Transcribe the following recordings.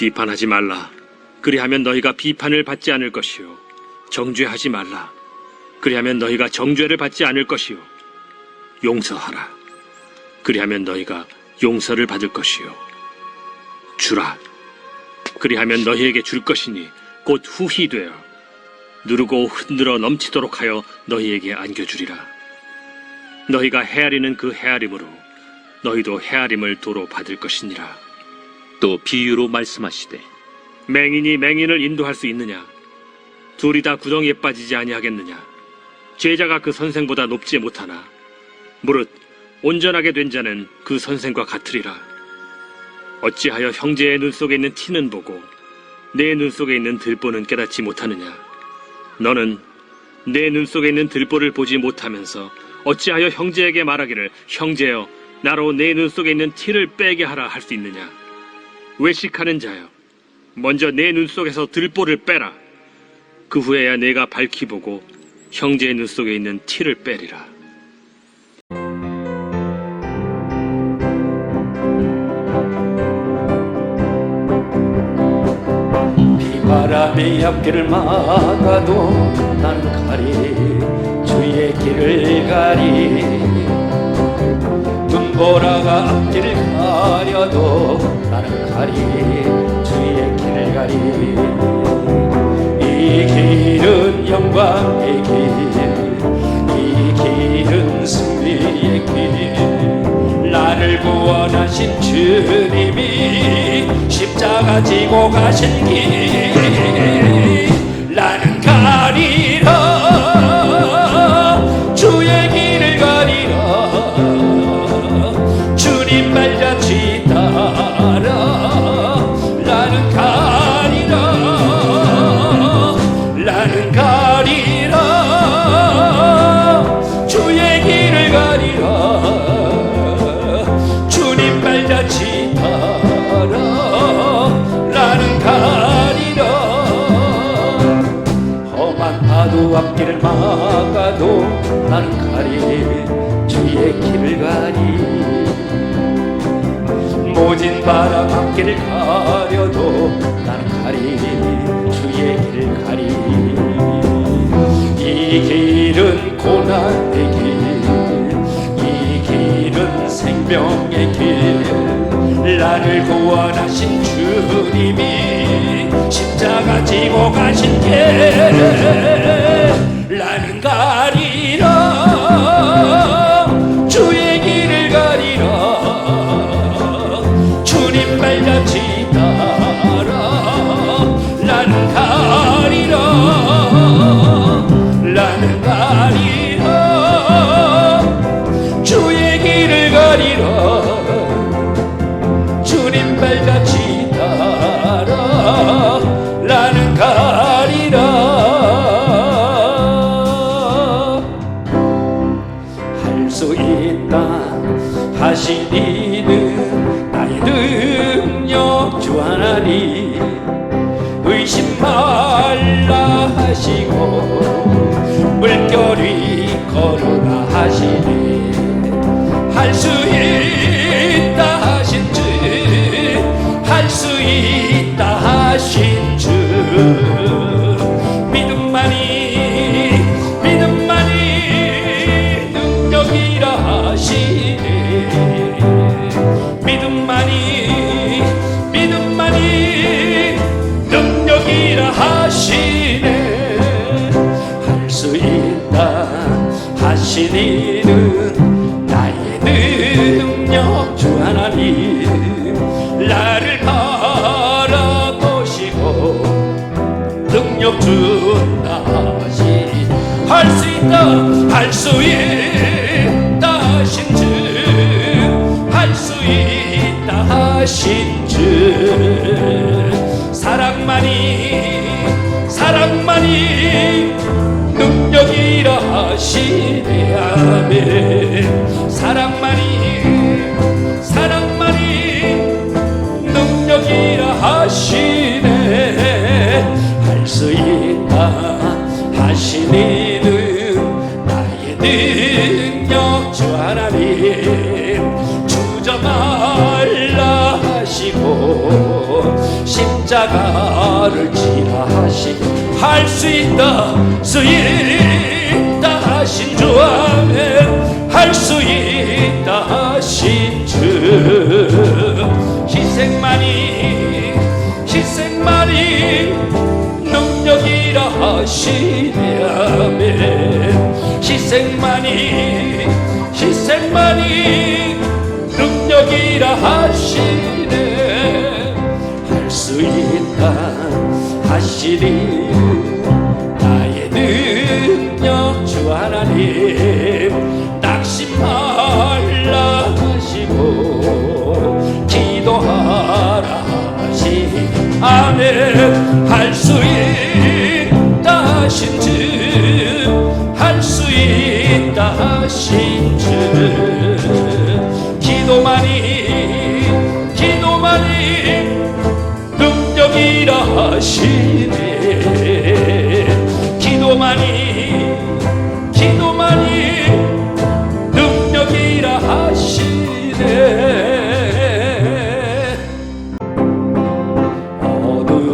비판하지 말라. 그리하면 너희가 비판을 받지 않을 것이요. 정죄하지 말라. 그리하면 너희가 정죄를 받지 않을 것이요. 용서하라. 그리하면 너희가 용서를 받을 것이요. 주라. 그리하면 너희에게 줄 것이니 곧 후히 되어 누르고 흔들어 넘치도록 하여 너희에게 안겨주리라. 너희가 헤아리는 그 헤아림으로 너희도 헤아림을 도로 받을 것이니라. 또 비유로 말씀하시되 맹인이 맹인을 인도할 수 있느냐? 둘이 다 구덩이에 빠지지 아니하겠느냐? 제자가 그 선생보다 높지 못하나 무릇 온전하게 된 자는 그 선생과 같으리라. 어찌하여 형제의 눈 속에 있는 티는 보고 내 눈 속에 있는 들보는 깨닫지 못하느냐? 너는 내 눈 속에 있는 들보를 보지 못하면서 어찌하여 형제에게 말하기를 형제여 나로 내 눈 속에 있는 티를 빼게 하라 할 수 있느냐? 외식하는 자여 먼저 내 눈 속에서 들보를 빼라. 그 후에야 내가 밝히 보고 형제의 눈 속에 있는 티를 빼리라. 비바람이 앞길을 막아도 나는 가리 주의 길을 가리 눈보라가 앞길을 가려도 나는 가리 주의 길을 가리 이 길은 영광의 길 이 길은 승리의 길 나를 구원하신 주님이 십자가 지고 가신 길 나는 가리라 주의 길을 가리라 주님 발자취 따라 나는 가리라 나는 가리라 주의 길을 가리라 주님 발자취 따라 나는 가리라 험한 파도 앞길을 막아도 나는 가리 주의 길을 가리 모진 바람 앞길을 가려도 나는 가리 주의 길을 가리 이 길은 고난의 길이 길은 생명의 길 나를 구원하신 주님이 십자가 지고 가신 길 나는 가리라 주의 길을 가리라 주님 발자취 따라 나는 가리라 나는 가리라 주의 길을 가리라 주님 발자취 따라 나는 가리라 할 수 있다 하신 이는 나의 능력 주 하나니 의심 말라 하시고 물결이 걸어라 하시니 할 수 있다 하신 주 할 수 있다 하신 주 믿음만이 능력이라 하시네 믿음만이 능력이라 하시네 할 수 있다 하신 이는 나의 능력 주 하나님 나를 바라보시고 능력 준다 하시 할 수 있다 할 수 있다 하신 주 할 수 있다 하신 주 사랑만이 능력이라 하시네 아멘 사랑만이 능력이라 하시네 할 수 있다 하신 이는 나의 능력 주 하나님 주저 말라 하시고 십자가를 지라 하시 할 수 있다 하신 주 아멘 할 수 있다 하신 주 희생만이 능력이라 하시네 아멘 희생만이 능력이라 하시네 할 수 있다 하시리 나의 능력 주 하나님 낙심 말라 하시고 기도하라 하시 아멘 할 수 있다 하신 주 할 수 있다 하신 주 기도만이 능력이라 하시네 기도만이 능력이라 하시네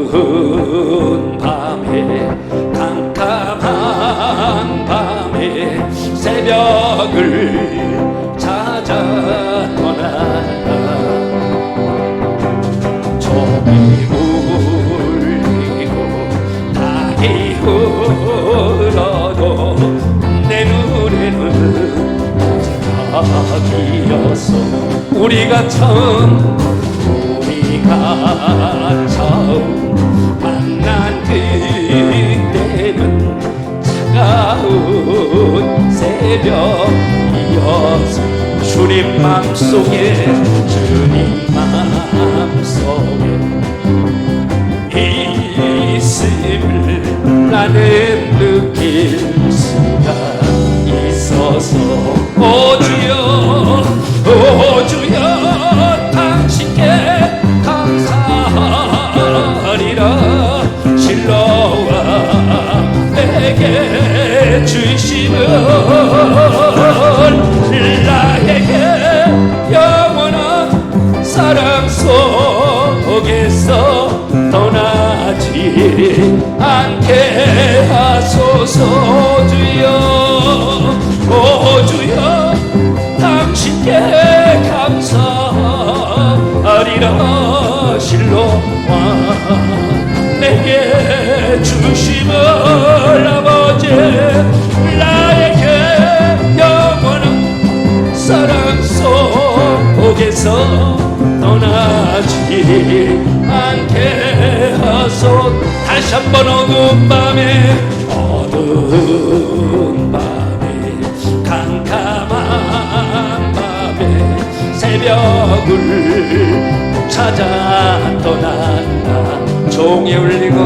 어두운 밤에 깜깜한 밤에 새벽을 찾아 떠난다 종이 울리고 달이 흘러도 내 눈에는 마지막이었어 우리가 처음 만난 그때는 차가운 새벽이었어 주님 맘속에 있음을 나는 느낄 수가 있어서 오 주여 당신께 감사하리라 실로와 내게 주심은 나에게 영원한 사랑 속에서 떠나지 않게 하소서 주여 오 주여 당신께 감사하리라 실로와 내게 주심을 아버지 나에게 영원한 사랑 속에서 떠나지 않게 하소 다시 한번 어두운 밤에 캄캄한 밤에 새벽을 찾아 떠난다 종이 울리고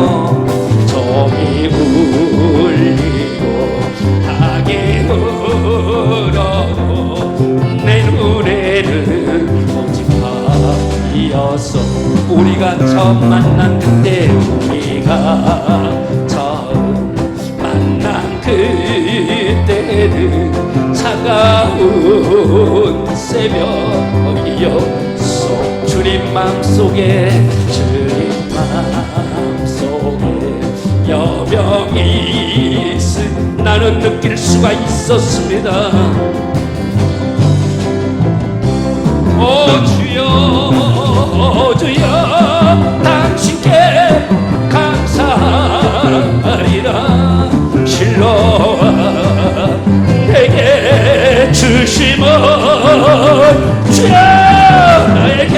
닭이 울어도 내 눈에는 오직 밤이었어 우리가 처음 만난 그때 우리가 처음 만난 그때는 차가운 새벽이었어 주님 맘속에 여병이 있음 나는 느낄 수가 있었습니다 오 주여 당신께 감사하리라 실로와 내게 주심은 주여 나에게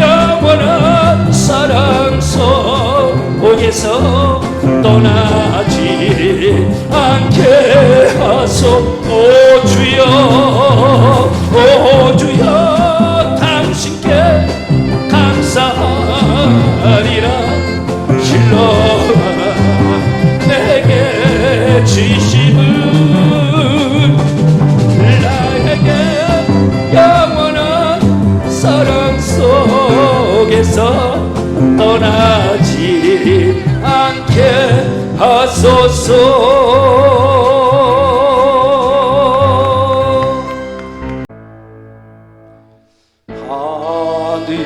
영원한 사랑 속에서 떠나지 않게 하소 오 주여 당신께 감사하리라 실로와 내게 주심은 나에게 영원한 사랑 속에서 떠나지 않게 하소서 하늘에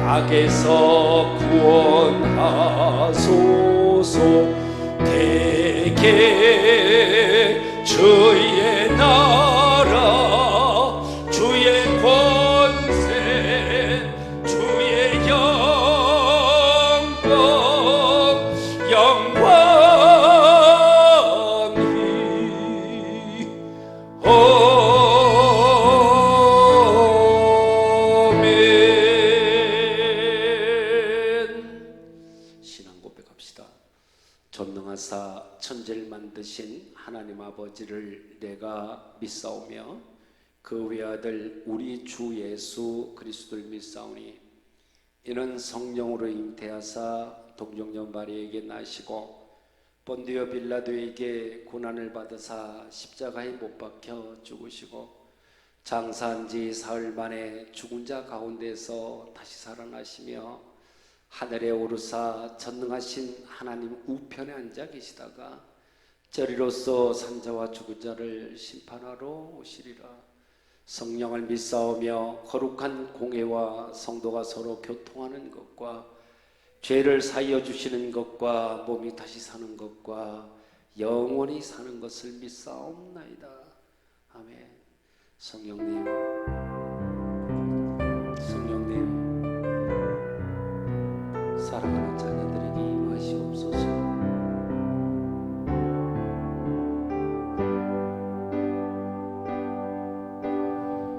악에서 구원하소서. 대개 주의 나라 주의 권세 주의 영광 영광이 신앙 고백합시다. 전능하사 천지를 만드신 하나님 아버지를 내가 믿사오며 그 외아들 우리 주 예수 그리스도를 믿사오니 이는 성령으로 잉태하사 동정녀 마리아에게 나시고 본디오 빌라도에게 고난을 받으사 십자가에 못 박혀 죽으시고 장사한 지 사흘 만에 죽은 자 가운데서 다시 살아나시며 하늘에 오르사 전능하신 하나님 우편에 앉아 계시다가 저리로서 산자와 죽은 자를 심판하러 오시리라. 성령을 믿사오며 거룩한 공회와 성도가 서로 교통하는 것과 죄를 사하여 주시는 것과 몸이 다시 사는 것과 영원히 사는 것을 믿사옵나이다. 아멘. 성령님, 사랑하는 자녀들에게 임하시옵소서.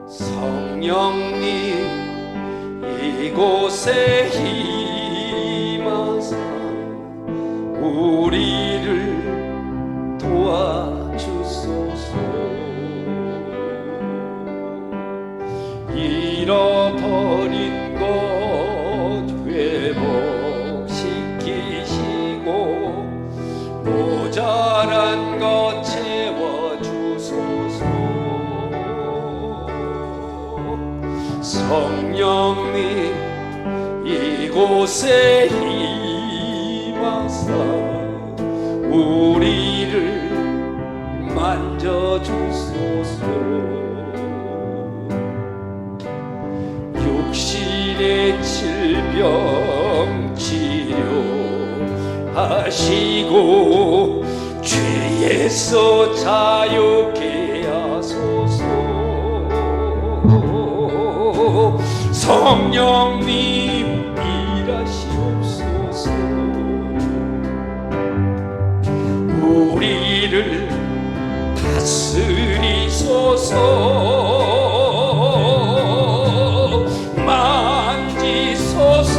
성령님 이곳에 임하사 우리를 도와주소서. 잃어버린 것 회복시키시고 모자란 것 채워주소서. 성령님 이곳에 임하사 우리를 만져주소서. 육신의 질병 치료하시고 죄에서 자유케 하소서. 성령님 일하시옵소서. 우리를 다스리소서. 만지소서.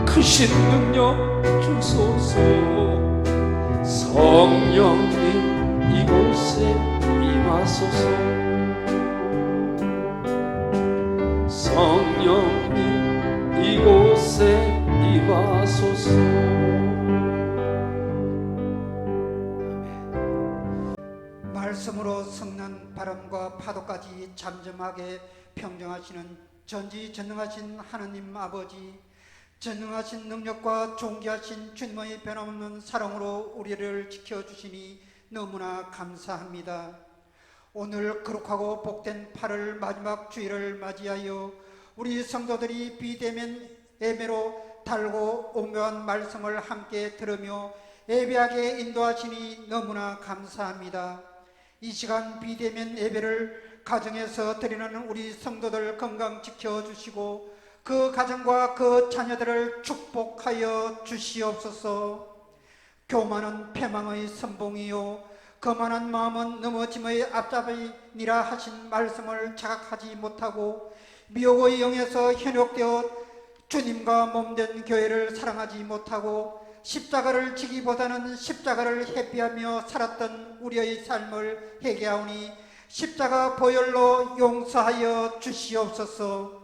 크신 능력 주소서. 성령님 이곳에 임하소서. 성령님 이곳에 임하소서. 말씀으로 섞는 바람과 파도까지 잠잠하게 평정하시는 전지전능하신 하나님 아버지, 전능하신 능력과 존귀하신 주님의 변함없는 사랑으로 우리를 지켜주시니 너무나 감사합니다. 오늘 거룩하고 복된 8월 마지막 주일을 맞이하여 우리 성도들이 비대면 예배로 달고 오묘한 말씀을 함께 들으며 예배하게 인도하시니 너무나 감사합니다. 이 시간 비대면 예배를 가정에서 드리는 우리 성도들 건강 지켜주시고 그 가정과 그 자녀들을 축복하여 주시옵소서. 교만은 패망의 선봉이요 거만한 마음은 넘어짐의 앞잡이니라 하신 말씀을 자각하지 못하고 미혹의 영에서 현혹되어 주님과 몸된 교회를 사랑하지 못하고 십자가를 지기보다는 십자가를 회피하며 살았던 우리의 삶을 회개하오니 십자가 보혈로 용서하여 주시옵소서.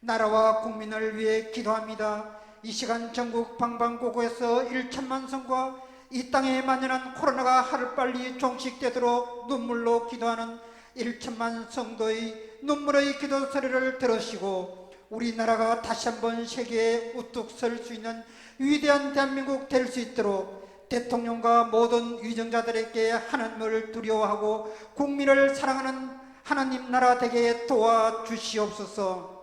나라와 국민을 위해 기도합니다. 이 시간 전국 방방곡곡에서 1천만 성과 이 땅에 만연한 코로나가 하루빨리 종식되도록 눈물로 기도하는 1천만 성도의 눈물의 기도 소리를 들으시고 우리나라가 다시 한번 세계에 우뚝 설 수 있는 위대한 대한민국 될 수 있도록 대통령과 모든 위정자들에게 하나님을 두려워하고 국민을 사랑하는 하나님 나라 되게 도와주시옵소서.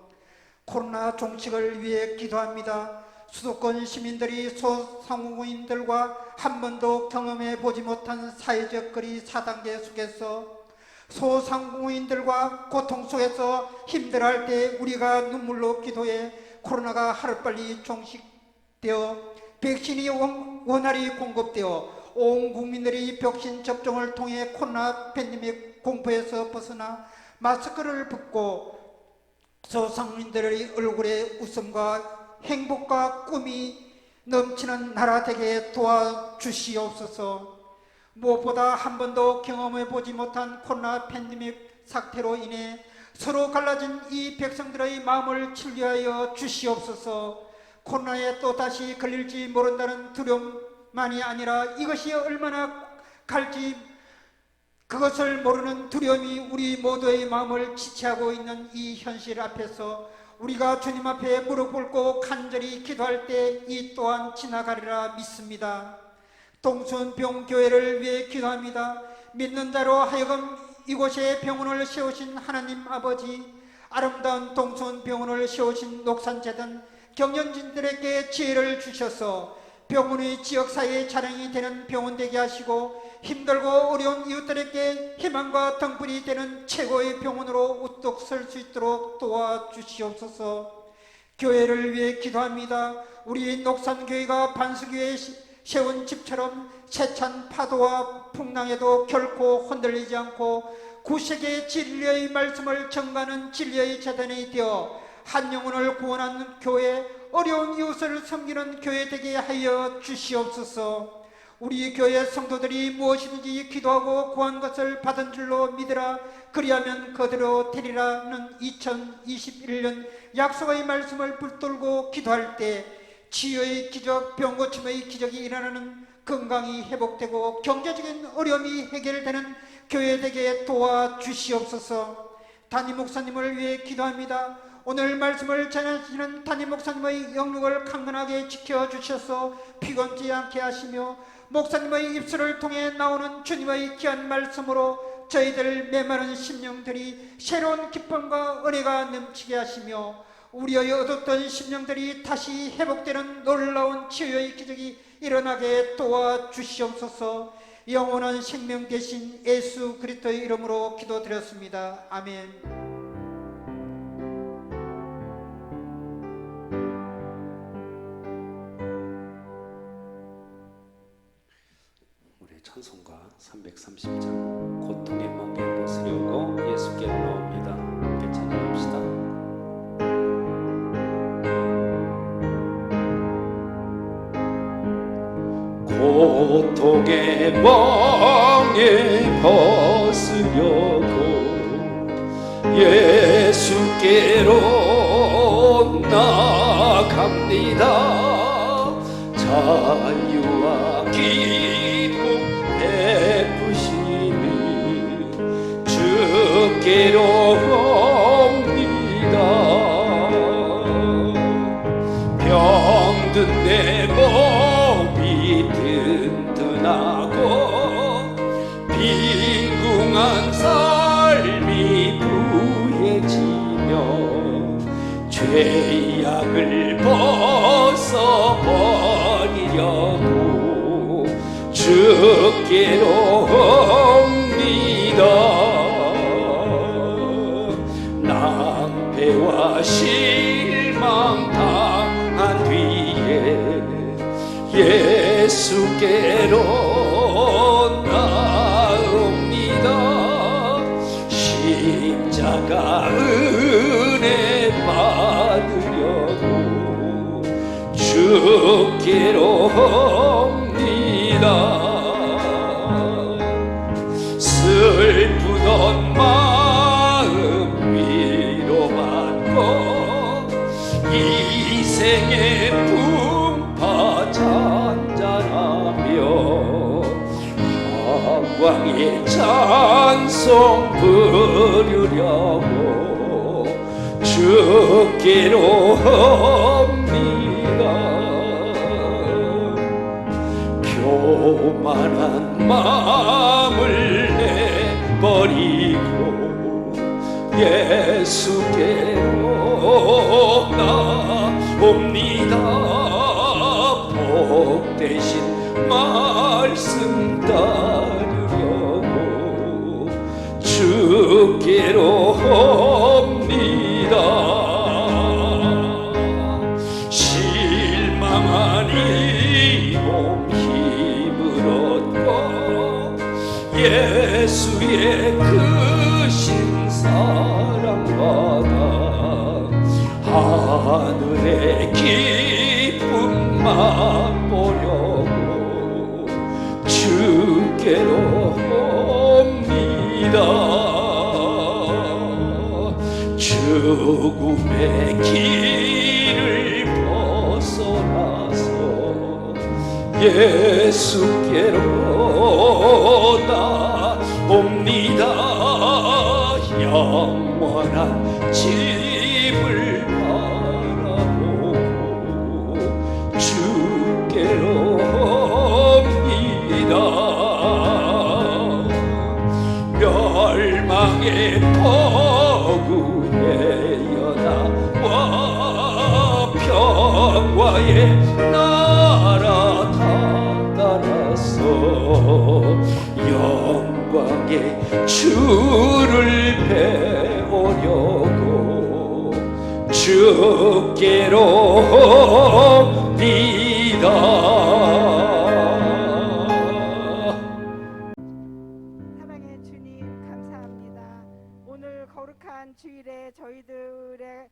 코로나 종식을 위해 기도합니다. 수도권 시민들이 소상공인들과 한 번도 경험해 보지 못한 사회적 거리 4단계 속에서 소상공인들과 고통 속에서 힘들어할 때 우리가 눈물로 기도해 코로나가 하루빨리 종식되어 백신이 원활히 공급되어 온 국민들이 백신 접종을 통해 코로나 팬데믹 공포에서 벗어나 마스크를 벗고 소상공인들의 얼굴에 웃음과 행복과 꿈이 넘치는 나라 되게 도와주시옵소서. 무엇보다 한 번도 경험해 보지 못한 코로나 팬데믹 사태로 인해 서로 갈라진 이 백성들의 마음을 치료하여 주시옵소서. 코로나에 또다시 걸릴지 모른다는 두려움만이 아니라 이것이 얼마나 갈지 그것을 모르는 두려움이 우리 모두의 마음을 지체하고 있는 이 현실 앞에서 우리가 주님 앞에 무릎 꿇고 간절히 기도할 때 이 또한 지나가리라 믿습니다. 동순병 교회를 위해 기도합니다. 믿는 자로 하여금 이곳에 병원을 세우신 하나님 아버지, 아름다운 동순병원을 세우신 녹산재단 경영진들에게 지혜를 주셔서 병원의 지역사회의 자랑이 되는 병원 되게 하시고 힘들고 어려운 이웃들에게 희망과 등불이 되는 최고의 병원으로 우뚝 설 수 있도록 도와주시옵소서. 교회를 위해 기도합니다. 우리 녹산교회가 반수교회에 세운 집처럼 세찬 파도와 풍랑에도 결코 흔들리지 않고 구세계의 진리의 말씀을 전가하는 진리의 재단이 되어 한 영혼을 구원하는 교회, 어려운 이웃을 섬기는 교회 되게 하여 주시옵소서. 우리 교회 성도들이 무엇이든지 기도하고 구한 것을 받은 줄로 믿으라. 그리하면 그대로 되리라는 2021년 약속의 말씀을 붙들고 기도할 때 치유의 기적, 병고침의 기적이 일어나는, 건강이 회복되고 경제적인 어려움이 해결되는 교회 되게 도와주시옵소서. 담임 목사님을 위해 기도합니다. 오늘 말씀을 전하시는 담임 목사님의 영육을 강건하게 지켜주셔서 피곤치 않게 하시며 목사님의 입술을 통해 나오는 주님의 귀한 말씀으로 저희들 메마른 심령들이 새로운 기쁨과 은혜가 넘치게 하시며 우리의 얻었던 심령들이 다시 회복되는 놀라운 치유의 기적이 일어나게 도와주시옵소서. 영원한 생명 되신 예수 그리스도의 이름으로 기도드렸습니다. 아멘. 찬송가 330장 고통의 멍에 벗으려고 예수께로 나옵니다. 함께 찬양합시다. 고통의 멍에 벗으려고 예수께로 나갑니다. 자유와 기쁨 베푸시니 주께로 옵니다. 병든 내 몸이 든든하고 빈궁한 삶이 부해지며 죄악을 벗어버리려고 주께로 옵니다. 낭패와 실망 당한 뒤에 예수께로 나옵니다. 십자가 은혜 받으려고 주께로 옵니다. 슬프던 마음 위로받고 이생의 풍파 잔잔하며 영광의 찬송 부르려고 주께로 옵니다. 교만한 마음을 내버리고 예수께로 나옵니다. 복되신 말씀 따르려고 주께로 옵니다. 실망한 이 몸 힘을 얻고 예수의 크신 사랑받아 하늘의 기쁨 맛보려고 주께로 옵니다. 죽음의 길을 벗어나서 예수께로 나옵니다. 영원한 집을 바라보고 주께로 옵니다. 멸망의 포구에 연하와 평화의 나라 다다라서 영광의 주를 배우려고 주께로 옵니다. 사랑의 주님 감사합니다. 오늘 거룩한 주일에 저희들의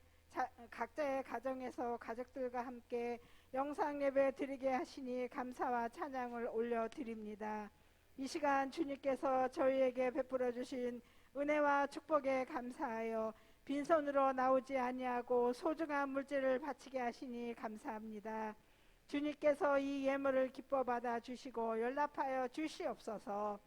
각자의 가정에서 가족들과 함께 영상 예배 드리게 하시니 감사와 찬양을 올려드립니다. 이 시간 주님께서 저희에게 베풀어 주신 은혜와 축복에 감사하여 빈손으로 나오지 아니하고 소중한 물질을 바치게 하시니 감사합니다. 주님께서 이 예물을 기뻐 받아 주시고 연락하여 주시옵소서.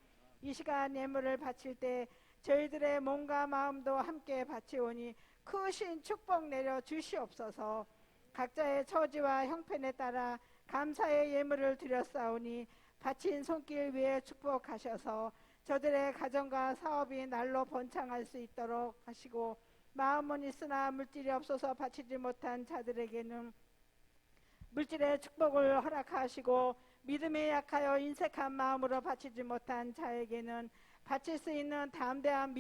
이 시간 예물을 바칠 때 저희들의 몸과 마음도 함께 바치오니 크신 축복 내려 주시옵소서. 각자의 처지와 형편에 따라 감사의 예물을 드렸사오니 바친 손길 위에 축복하셔서 저들의 가정과 사업이 날로 번창할 수 있도록 하시고, 마음은 있으나 물질이 없어서 바치지 못한 자들에게는 물질의 축복을 허락하시고, 믿음에 약하여 인색한 마음으로 바치지 못한 자에게는 바칠 수 있는 담대한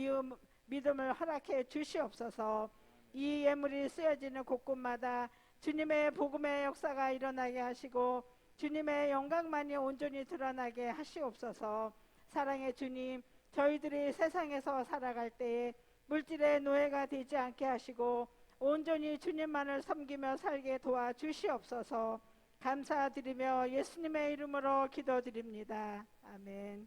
믿음을 허락해 주시옵소서. 이 예물이 쓰여지는 곳곳마다 주님의 복음의 역사가 일어나게 하시고 주님의 영광만이 온전히 드러나게 하시옵소서. 사랑의 주님, 저희들이 세상에서 살아갈 때에 물질의 노예가 되지 않게 하시고 온전히 주님만을 섬기며 살게 도와주시옵소서. 감사드리며 예수님의 이름으로 기도드립니다. 아멘.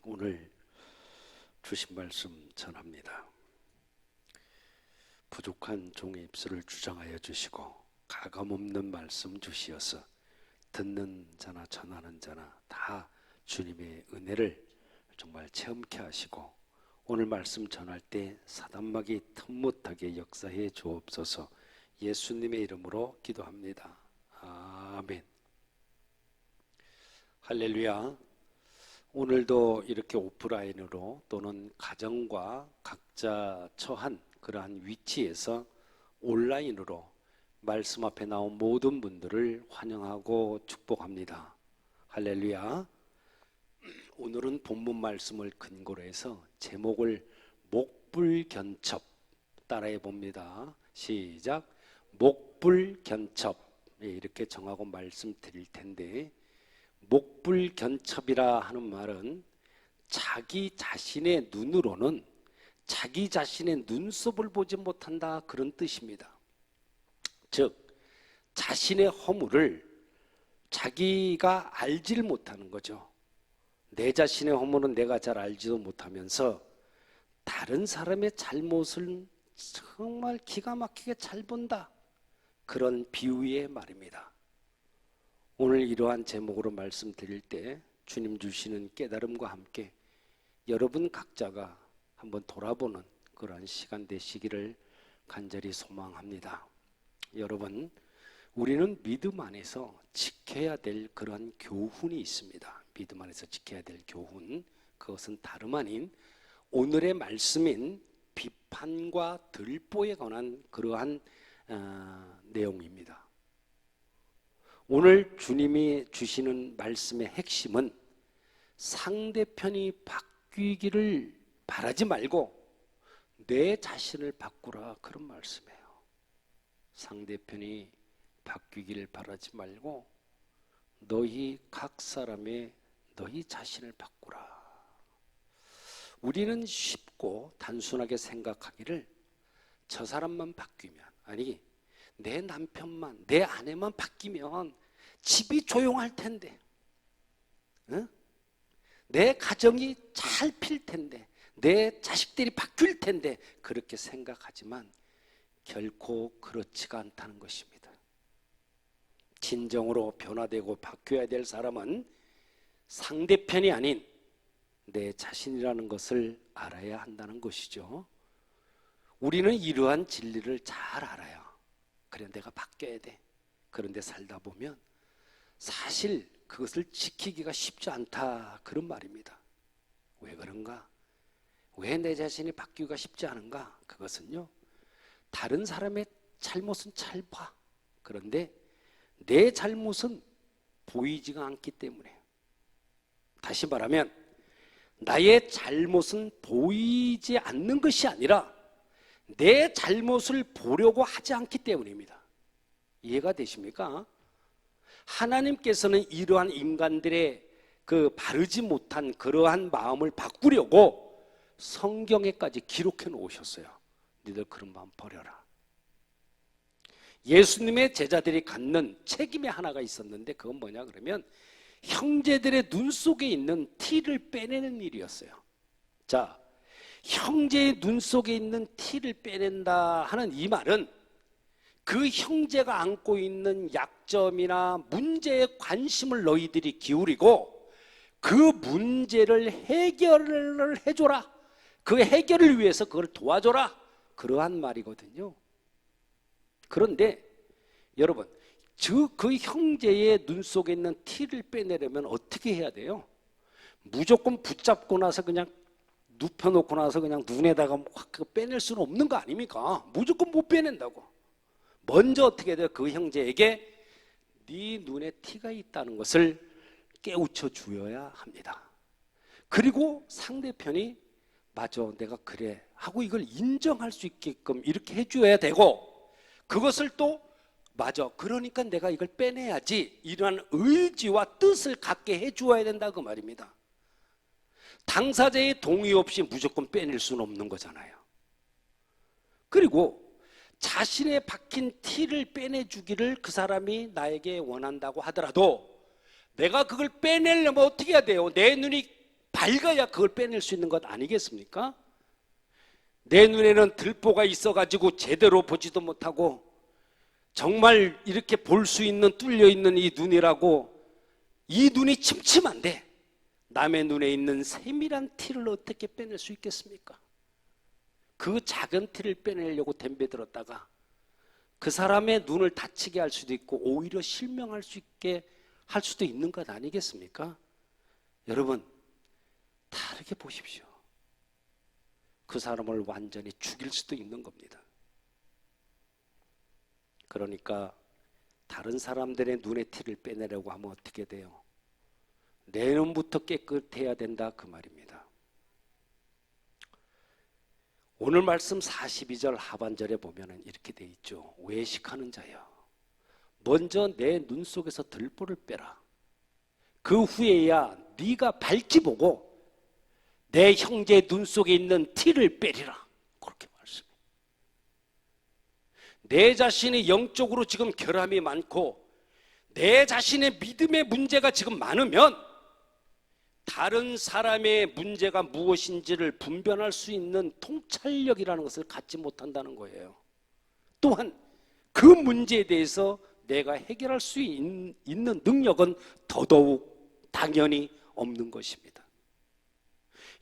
오늘 주신 말씀 전합니다. 부족한 종의 입술을 주장하여 주시고 가감없는 말씀 주시어서 듣는 자나 전하는 자나 다 주님의 은혜를 정말 체험케 하시고 오늘 말씀 전할 때 사단막이 틈 못하게 역사해 주옵소서. 예수님의 이름으로 기도합니다. 아멘. 할렐루야. 오늘도 이렇게 오프라인으로 또는 가정과 각자 처한 그러한 위치에서 온라인으로 말씀 앞에 나온 모든 분들을 환영하고 축복합니다. 할렐루야. 오늘은 본문 말씀을 근거로 해서 제목을 목불견첩 따라해 봅니다. 시작. 목불견첩. 이렇게 정하고 말씀드릴 텐데, 목불견첩이라 하는 말은 자기 자신의 눈으로는 자기 자신의 눈썹을 보지 못한다, 그런 뜻입니다. 즉 자신의 허물을 자기가 알지를 못하는 거죠. 내 자신의 허물은 내가 잘 알지도 못하면서 다른 사람의 잘못을 정말 기가 막히게 잘 본다, 그런 비유의 말입니다. 오늘 이러한 제목으로 말씀드릴 때 주님 주시는 깨달음과 함께 여러분 각자가 한번 돌아보는 그러한 시간 되시기를 간절히 소망합니다. 여러분, 우리는 믿음 안에서 지켜야 될 그러한 교훈이 있습니다. 믿음 안에서 지켜야 될 교훈, 그것은 다름 아닌 오늘의 말씀인 비판과 들보에 관한 그러한 내용입니다. 오늘 주님이 주시는 말씀의 핵심은 상대편이 바뀌기를 바라지 말고 내 자신을 바꾸라, 그런 말씀이에요. 상대편이 바뀌기를 바라지 말고 너희 각 사람의 너희 자신을 바꾸라. 우리는 쉽고 단순하게 생각하기를 저 사람만 바뀌면, 아니 내 남편만, 내 아내만 바뀌면 집이 조용할 텐데, 응? 내 가정이 잘 필 텐데, 내 자식들이 바뀔 텐데, 그렇게 생각하지만 결코 그렇지가 않다는 것입니다. 진정으로 변화되고 바뀌어야 될 사람은 상대편이 아닌 내 자신이라는 것을 알아야 한다는 것이죠. 우리는 이러한 진리를 잘 알아요. 그래, 내가 바뀌어야 돼. 그런데 살다 보면 사실 그것을 지키기가 쉽지 않다, 그런 말입니다. 왜 그런가? 왜 내 자신이 바뀌기가 쉽지 않은가? 그것은요, 다른 사람의 잘못은 잘 봐. 그런데 내 잘못은 보이지가 않기 때문에. 다시 말하면 나의 잘못은 보이지 않는 것이 아니라 내 잘못을 보려고 하지 않기 때문입니다. 이해가 되십니까? 하나님께서는 이러한 인간들의 그 바르지 못한 그러한 마음을 바꾸려고 성경에까지 기록해 놓으셨어요. 너희들 그런 마음 버려라. 예수님의 제자들이 갖는 책임의 하나가 있었는데, 그건 뭐냐 그러면 형제들의 눈 속에 있는 티를 빼내는 일이었어요. 자, 형제의 눈 속에 있는 티를 빼낸다 하는 이 말은 그 형제가 안고 있는 약점이나 문제에 관심을 너희들이 기울이고 그 문제를 해결을 해줘라. 그 해결을 위해서 그걸 도와줘라. 그러한 말이거든요. 그런데 여러분, 그 형제의 눈 속에 있는 티를 빼내려면 어떻게 해야 돼요? 무조건 붙잡고 나서 그냥 눕혀놓고 나서 그냥 눈에다가 확 빼낼 수는 없는 거 아닙니까? 무조건 못 빼낸다고. 먼저 어떻게 돼요? 그 형제에게 네 눈에 티가 있다는 것을 깨우쳐 주어야 합니다. 그리고 상대편이 맞아, 내가 그래 하고 이걸 인정할 수 있게끔 이렇게 해줘야 되고, 그것을 또 맞아, 그러니까 내가 이걸 빼내야지, 이러한 의지와 뜻을 갖게 해주어야 된다, 그 말입니다. 당사자의 동의 없이 무조건 빼낼 수는 없는 거잖아요. 그리고 자신의 박힌 티를 빼내주기를 그 사람이 나에게 원한다고 하더라도 내가 그걸 빼내려면 어떻게 해야 돼요? 내 눈이 밝아야 그걸 빼낼 수 있는 것 아니겠습니까? 내 눈에는 들보가 있어가지고 제대로 보지도 못하고 정말 이렇게 볼 수 있는 뚫려있는 이 눈이라고 이 눈이 침침한데 남의 눈에 있는 세밀한 티를 어떻게 빼낼 수 있겠습니까? 그 작은 티를 빼내려고 덤벼들었다가 그 사람의 눈을 다치게 할 수도 있고 오히려 실명할 수 있게 할 수도 있는 것 아니겠습니까? 여러분, 다르게 보십시오. 그 사람을 완전히 죽일 수도 있는 겁니다. 그러니까 다른 사람들의 눈의 티를 빼내려고 하면 어떻게 돼요? 내 눈부터 깨끗해야 된다 그 말입니다. 오늘 말씀 42절 하반절에 보면 이렇게 돼 있죠. 외식하는 자여, 먼저 내 눈 속에서 들보를 빼라. 그 후에야 네가 밝히 보고 내 형제의 눈 속에 있는 티를 빼리라. 그렇게 말씀해요. 내 자신이 영적으로 지금 결함이 많고 내 자신의 믿음의 문제가 지금 많으면 다른 사람의 문제가 무엇인지를 분별할 수 있는 통찰력이라는 것을 갖지 못한다는 거예요. 또한 그 문제에 대해서 내가 해결할 수 있는 능력은 더더욱 당연히 없는 것입니다.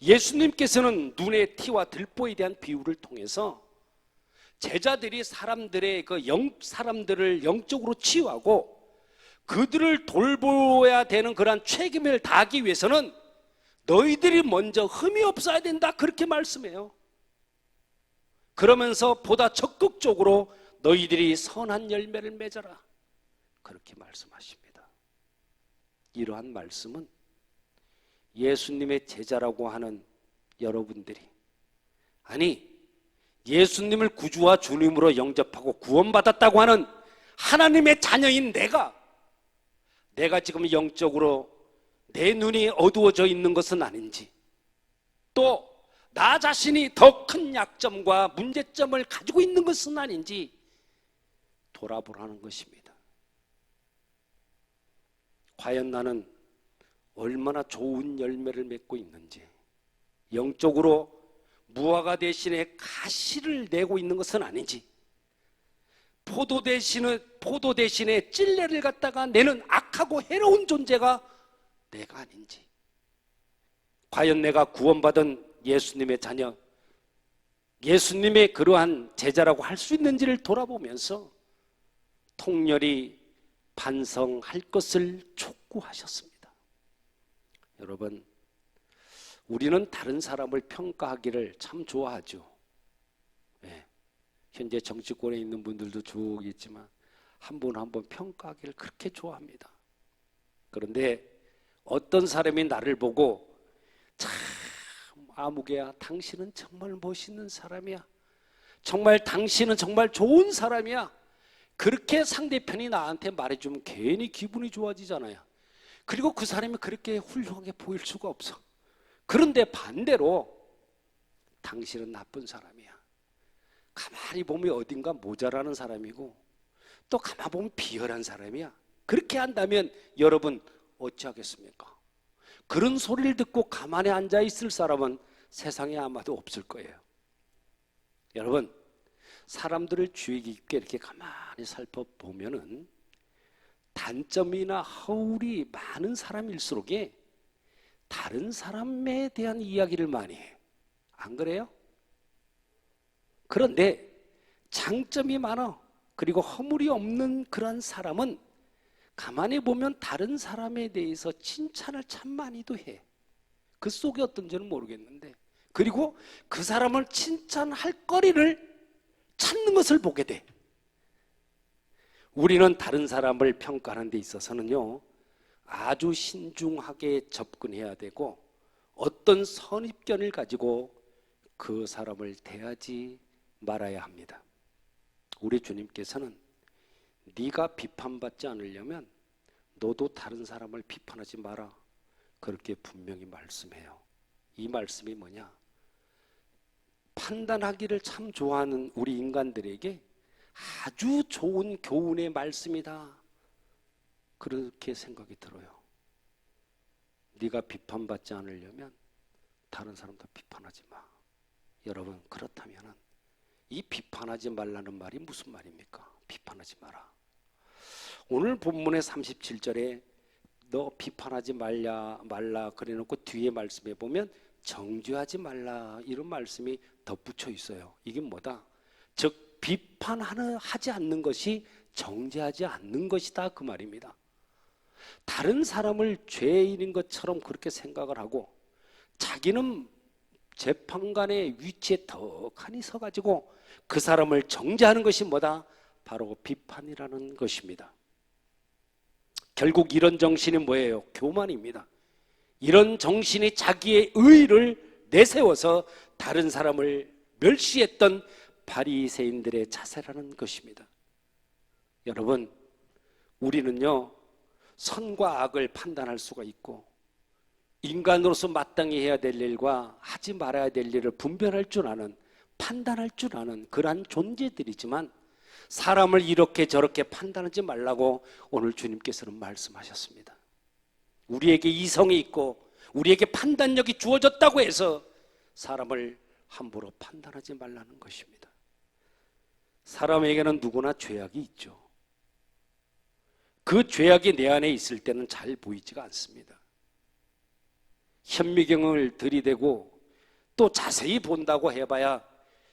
예수님께서는 눈의 티와 들보에 대한 비유를 통해서 제자들이 사람들을 영적으로 치유하고 그들을 돌보아야 되는 그러한 책임을 다하기 위해서는 너희들이 먼저 흠이 없어야 된다 그렇게 말씀해요. 그러면서 보다 적극적으로 너희들이 선한 열매를 맺어라 그렇게 말씀하십니다. 이러한 말씀은 예수님의 제자라고 하는 여러분들이, 아니 예수님을 구주와 주님으로 영접하고 구원받았다고 하는 하나님의 자녀인 내가 지금 영적으로 내 눈이 어두워져 있는 것은 아닌지, 또 나 자신이 더 큰 약점과 문제점을 가지고 있는 것은 아닌지 돌아보라는 것입니다. 과연 나는 얼마나 좋은 열매를 맺고 있는지, 영적으로 무화과 대신에 가시를 내고 있는 것은 아닌지, 포도 대신에 찔레를 갖다가 내는 악하고 해로운 존재가 내가 아닌지, 과연 내가 구원받은 예수님의 자녀, 예수님의 그러한 제자라고 할 수 있는지를 돌아보면서 통렬히 반성할 것을 촉구하셨습니다. 여러분, 우리는 다른 사람을 평가하기를 참 좋아하죠. 네. 현재 정치권에 있는 분들도 쭉 있지만 한 분 한 분 평가하기를 그렇게 좋아합니다. 그런데 어떤 사람이 나를 보고 참 아무개야, 당신은 정말 멋있는 사람이야, 정말 당신은 정말 좋은 사람이야, 그렇게 상대편이 나한테 말해주면 괜히 기분이 좋아지잖아요. 그리고 그 사람이 그렇게 훌륭하게 보일 수가 없어. 그런데 반대로 당신은 나쁜 사람이야, 가만히 보면 어딘가 모자라는 사람이고 또 가만히 보면 비열한 사람이야, 그렇게 한다면 여러분 어찌하겠습니까? 그런 소리를 듣고 가만히 앉아 있을 사람은 세상에 아마도 없을 거예요. 여러분, 사람들을 주의 깊게 이렇게 가만히 살펴보면은 단점이나 허울이 많은 사람일수록 다른 사람에 대한 이야기를 많이 해요. 안 그래요? 그런데 장점이 많아, 그리고 허물이 없는 그런 사람은 가만히 보면 다른 사람에 대해서 칭찬을 참 많이도 해. 그 속에 어떤지는 모르겠는데, 그리고 그 사람을 칭찬할 거리를 찾는 것을 보게 돼. 우리는 다른 사람을 평가하는 데 있어서는요, 아주 신중하게 접근해야 되고 어떤 선입견을 가지고 그 사람을 대하지 말아야 합니다. 우리 주님께서는 네가 비판받지 않으려면 너도 다른 사람을 비판하지 마라 그렇게 분명히 말씀해요. 이 말씀이 뭐냐? 판단하기를 참 좋아하는 우리 인간들에게 아주 좋은 교훈의 말씀이다. 그렇게 생각이 들어요. 네가 비판받지 않으려면 다른 사람도 비판하지 마. 여러분, 그렇다면 이 비판하지 말라는 말이 무슨 말입니까? 비판하지 마라. 오늘 본문의 37절에 너 비판하지 말라 그래놓고 뒤에 말씀에 보면 정죄하지 말라 이런 말씀이 덧붙여 있어요. 이게 뭐다? 즉 비판하지 않는 것이 정죄하지 않는 것이다 그 말입니다. 다른 사람을 죄인인 것처럼 그렇게 생각을 하고 자기는 재판관의 위치에 덕하니 서가지고 그 사람을 정죄하는 것이 뭐다? 바로 비판이라는 것입니다. 결국 이런 정신이 뭐예요? 교만입니다. 이런 정신이 자기의 의의를 내세워서 다른 사람을 멸시했던 바리새인들의 자세라는 것입니다. 여러분, 우리는요 선과 악을 판단할 수가 있고 인간으로서 마땅히 해야 될 일과 하지 말아야 될 일을 분별할 줄 아는, 판단할 줄 아는 그러한 존재들이지만 사람을 이렇게 저렇게 판단하지 말라고 오늘 주님께서는 말씀하셨습니다. 우리에게 이성이 있고 우리에게 판단력이 주어졌다고 해서 사람을 함부로 판단하지 말라는 것입니다. 사람에게는 누구나 죄악이 있죠. 그 죄악이 내 안에 있을 때는 잘 보이지가 않습니다. 현미경을 들이대고 또 자세히 본다고 해봐야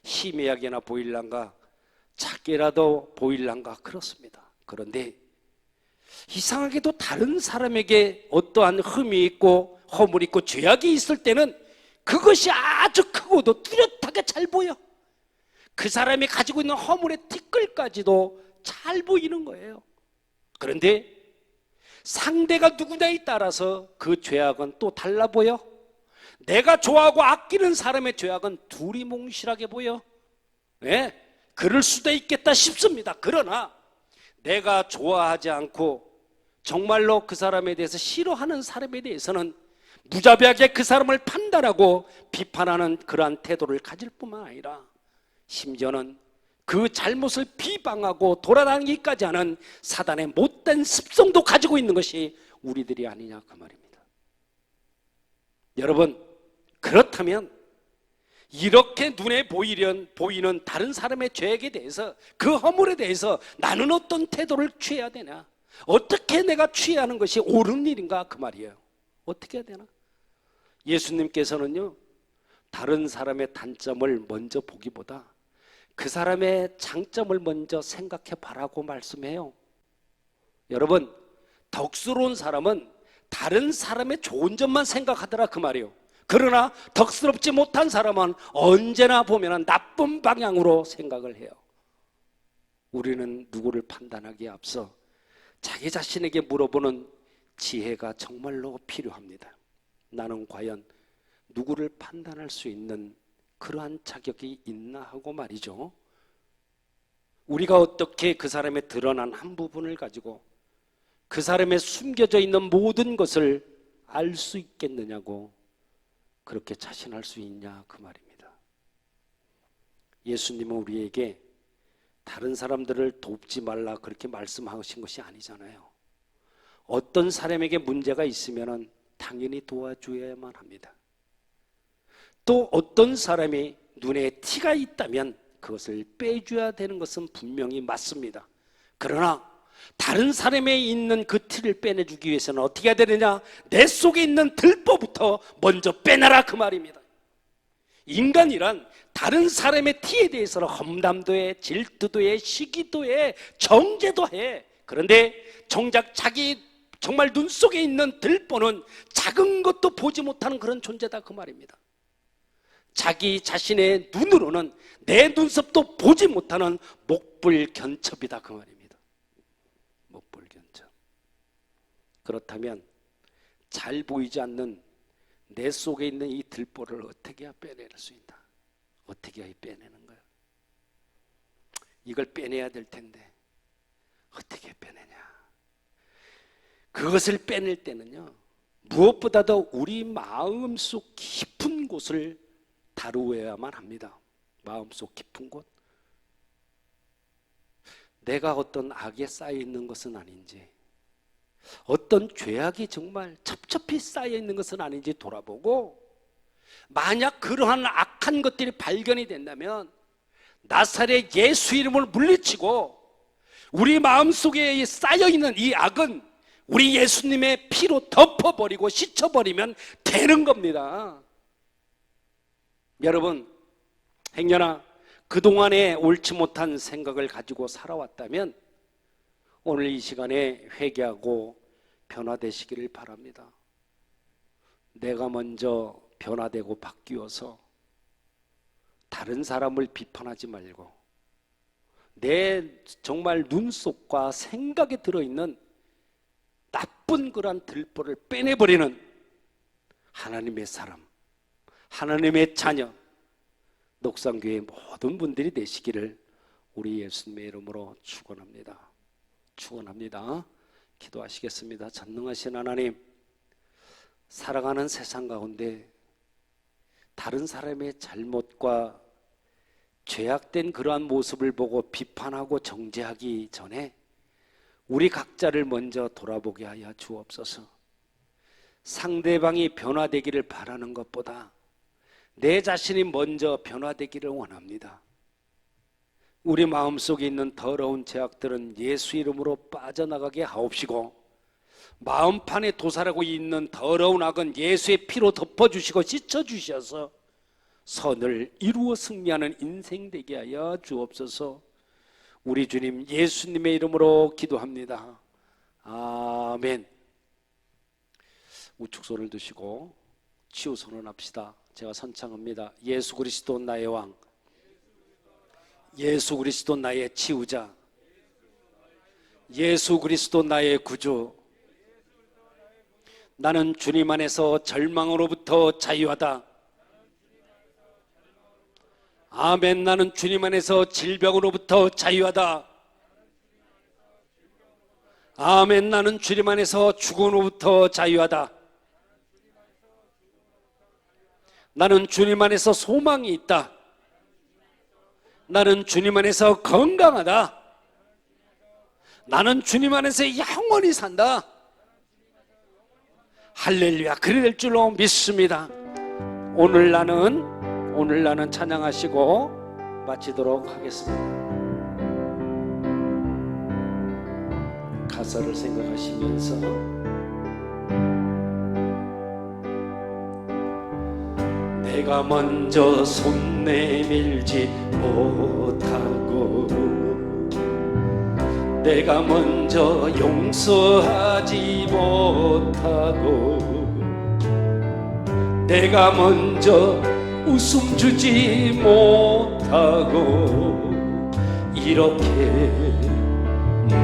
희미하게나 보일란가 작게라도 보일란가 그렇습니다. 그런데 이상하게도 다른 사람에게 어떠한 흠이 있고 허물이 있고 죄악이 있을 때는 그것이 아주 크고도 뚜렷하게 잘 보여. 그 사람이 가지고 있는 허물의 티끌까지도 잘 보이는 거예요. 그런데 상대가 누구냐에 따라서 그 죄악은 또 달라 보여. 내가 좋아하고 아끼는 사람의 죄악은 두리뭉실하게 보여. 네? 그럴 수도 있겠다 싶습니다. 그러나 내가 좋아하지 않고 정말로 그 사람에 대해서 싫어하는 사람에 대해서는 무자비하게 그 사람을 판단하고 비판하는 그러한 태도를 가질 뿐만 아니라 심지어는 그 잘못을 비방하고 돌아다니기까지 하는 사단의 못된 습성도 가지고 있는 것이 우리들이 아니냐 그 말입니다. 여러분, 그렇다면 이렇게 눈에 보이는 다른 사람의 죄악에 대해서 그 허물에 대해서 나는 어떤 태도를 취해야 되냐? 어떻게 내가 취해야 하는 것이 옳은 일인가 그 말이에요. 어떻게 해야 되나? 예수님께서는요 다른 사람의 단점을 먼저 보기보다 그 사람의 장점을 먼저 생각해 봐라고 말씀해요. 여러분, 덕스러운 사람은 다른 사람의 좋은 점만 생각하더라 그 말이에요. 그러나 덕스럽지 못한 사람은 언제나 보면 나쁜 방향으로 생각을 해요. 우리는 누구를 판단하기에 앞서 자기 자신에게 물어보는 지혜가 정말로 필요합니다. 나는 과연 누구를 판단할 수 있는 그러한 자격이 있나 하고 말이죠. 우리가 어떻게 그 사람의 드러난 한 부분을 가지고 그 사람의 숨겨져 있는 모든 것을 알 수 있겠느냐고 그렇게 자신할 수 있냐 그 말입니다. 예수님은 우리에게 다른 사람들을 돕지 말라 그렇게 말씀하신 것이 아니잖아요. 어떤 사람에게 문제가 있으면 당연히 도와줘야만 합니다. 또 어떤 사람이 눈에 티가 있다면 그것을 빼줘야 되는 것은 분명히 맞습니다. 그러나 다른 사람에 있는 그 티를 빼내주기 위해서는 어떻게 해야 되느냐? 내 속에 있는 들보부터 먼저 빼내라 그 말입니다. 인간이란 다른 사람의 티에 대해서는 험담도 해, 질투도 해, 시기도 해, 정죄도 해. 그런데 정작 자기 정말 눈 속에 있는 들보는 작은 것도 보지 못하는 그런 존재다 그 말입니다. 자기 자신의 눈으로는 내 눈썹도 보지 못하는 목불견첩이다 그 말입니다. 목불견첩. 그렇다면 잘 보이지 않는 내 속에 있는 이 들보를 어떻게 해야 빼낼 수 있나? 어떻게 해야 빼내는 거야? 이걸 빼내야 될 텐데 어떻게 빼내냐? 그것을 빼낼 때는요 무엇보다도 우리 마음속 깊은 곳을 다루어야만 합니다. 마음속 깊은 곳. 내가 어떤 악에 쌓여 있는 것은 아닌지, 어떤 죄악이 정말 첩첩히 쌓여 있는 것은 아닌지 돌아보고, 만약 그러한 악한 것들이 발견이 된다면 나사렛 예수 이름을 물리치고 우리 마음속에 쌓여 있는 이 악은 우리 예수님의 피로 덮어버리고 씻어버리면 되는 겁니다. 여러분, 행여나 그동안에 옳지 못한 생각을 가지고 살아왔다면 오늘 이 시간에 회개하고 변화되시기를 바랍니다. 내가 먼저 변화되고 바뀌어서 다른 사람을 비판하지 말고 내 정말 눈속과 생각에 들어있는 나쁜 그런 들보를 빼내버리는 하나님의 사람, 하나님의 자녀, 녹산교회 모든 분들이 되시기를 우리 예수님의 이름으로 축원합니다. 축원합니다. 기도하시겠습니다. 전능하신 하나님, 살아가는 세상 가운데 다른 사람의 잘못과 죄악된 그러한 모습을 보고 비판하고 정죄하기 전에 우리 각자를 먼저 돌아보게 하여 주옵소서. 상대방이 변화되기를 바라는 것보다 내 자신이 먼저 변화되기를 원합니다. 우리 마음속에 있는 더러운 죄악들은 예수 이름으로 빠져나가게 하옵시고, 마음판에 도살하고 있는 더러운 악은 예수의 피로 덮어주시고 씻어주셔서 선을 이루어 승리하는 인생 되게 하여 주옵소서. 우리 주님 예수님의 이름으로 기도합니다. 아멘. 우측 손을 드시고 치유 선언합시다. 제가 선창합니다. 예수 그리스도 나의 왕, 예수 그리스도 나의 치유자, 예수 그리스도 나의 구주. 나는 주님 안에서 절망으로부터 자유하다. 아멘. 나는 주님 안에서 질병으로부터 자유하다. 아멘. 나는 주님 안에서 죽음으로부터 자유하다. 나는 주님 안에서 소망이 있다. 나는 주님 안에서 건강하다. 나는 주님 안에서 영원히 산다. 할렐루야. 그리 될 줄로 믿습니다. 오늘 나는 찬양하시고 마치도록 하겠습니다. 가사를 생각하시면서 내가 먼저 손 내밀지 못하고 내가 먼저 용서하지 못하고 내가 먼저 웃음 주지 못하고 이렇게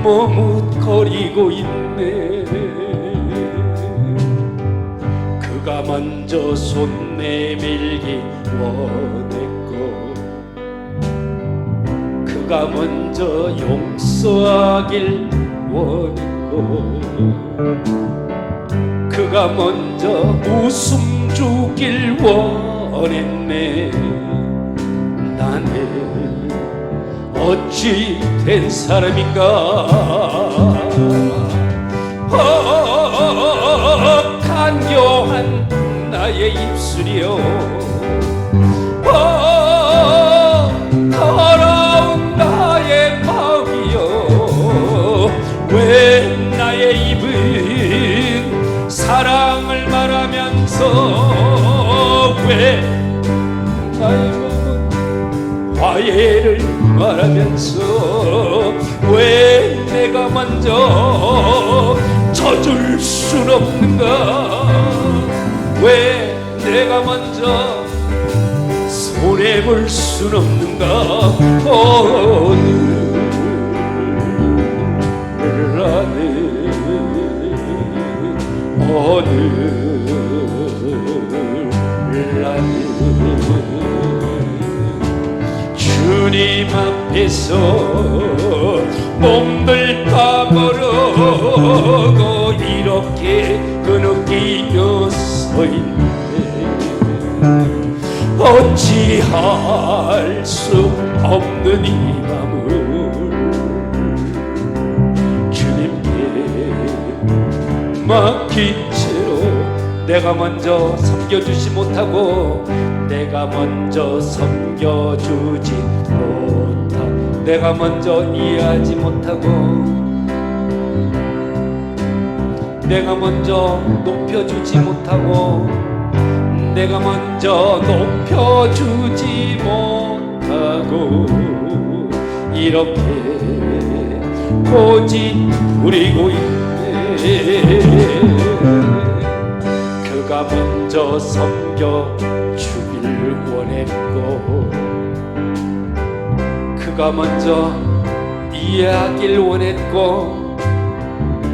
머뭇거리고 있네. 그가 먼저 손 내밀기 원했고 그가 먼저 용서하길 원했고 그가 먼저 웃음 주길 원했네. 나는 어찌 된 사람인가. 간교한 나의 입술이여, 더러운 나의 마음이여, 왜 나의 입은 사랑을 말하면서 왜 나의 몸은 화해를 말하면서 왜 내가 먼저 져줄 순 없는가. 왜 내가 먼저 손해볼 순 없는가. 오늘 주님 앞에서 몸을 까무르고 이렇게 그느끼며 서 있네. 어찌할 수 없는 이 맘을 막힌 채로 내가 먼저 섬겨주지 못하고 내가 먼저 섬겨주지 못하고 내가 먼저 이해하지 못하고 내가 먼저 높여주지 못하고 내가 먼저 높여주지 못하고 이렇게 고집 부리고 있네. 그가 먼저 섬겨주길 원했고 그가 먼저 이해하길 원했고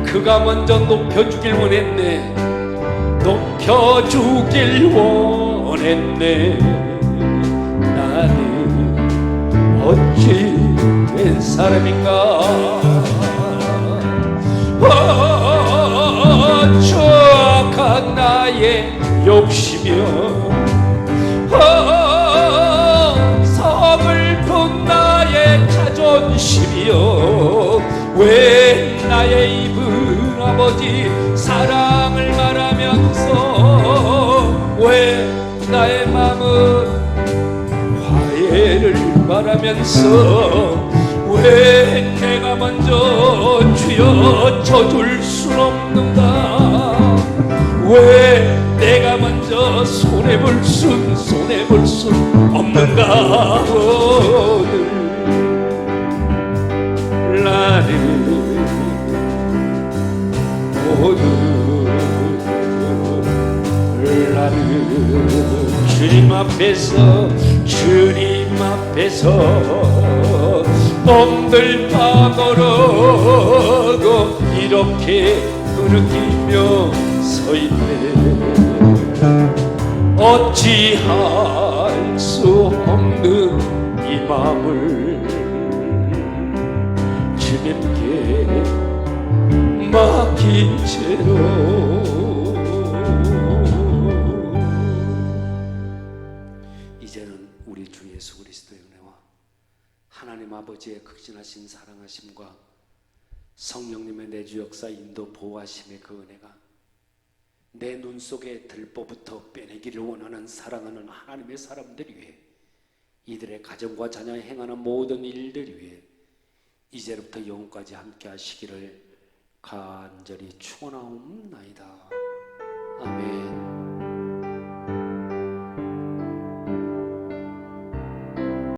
그가 먼저 높여주길 원했네. 높여주길 원했네. 나는 어찌 된 사람인가. 추악한 나의 욕심이여 서글픈 나의 자존심이여 왜 나의 입은 아버지 사랑을 말하면서 왜 나의 마음은 화해를 말하면서 왜 내가 먼저 주여 져줄 순 없는가. 왜 내가 먼저 손해볼 순 없는가. 오늘 나는 주님 앞에서 몸들 파고르고 이렇게 흐느끼며 서 있네. 어찌할 수 없는 이 마음을 주님께 맡긴 채로 이제는 우리 주 예수 그리스도의 은혜와 하나님 아버지의 극진하신 사랑하심과 성령님의 내주 역사 인도 보호하심의 그 은혜가 내 눈 속에 들보부터 빼내기를 원하는 사랑하는 하나님의 사람들 위해 이들의 가정과 자녀에 행하는 모든 일들 위해 이제부터 영원까지 함께 하시기를 간절히 축원하옵나이다. 아멘.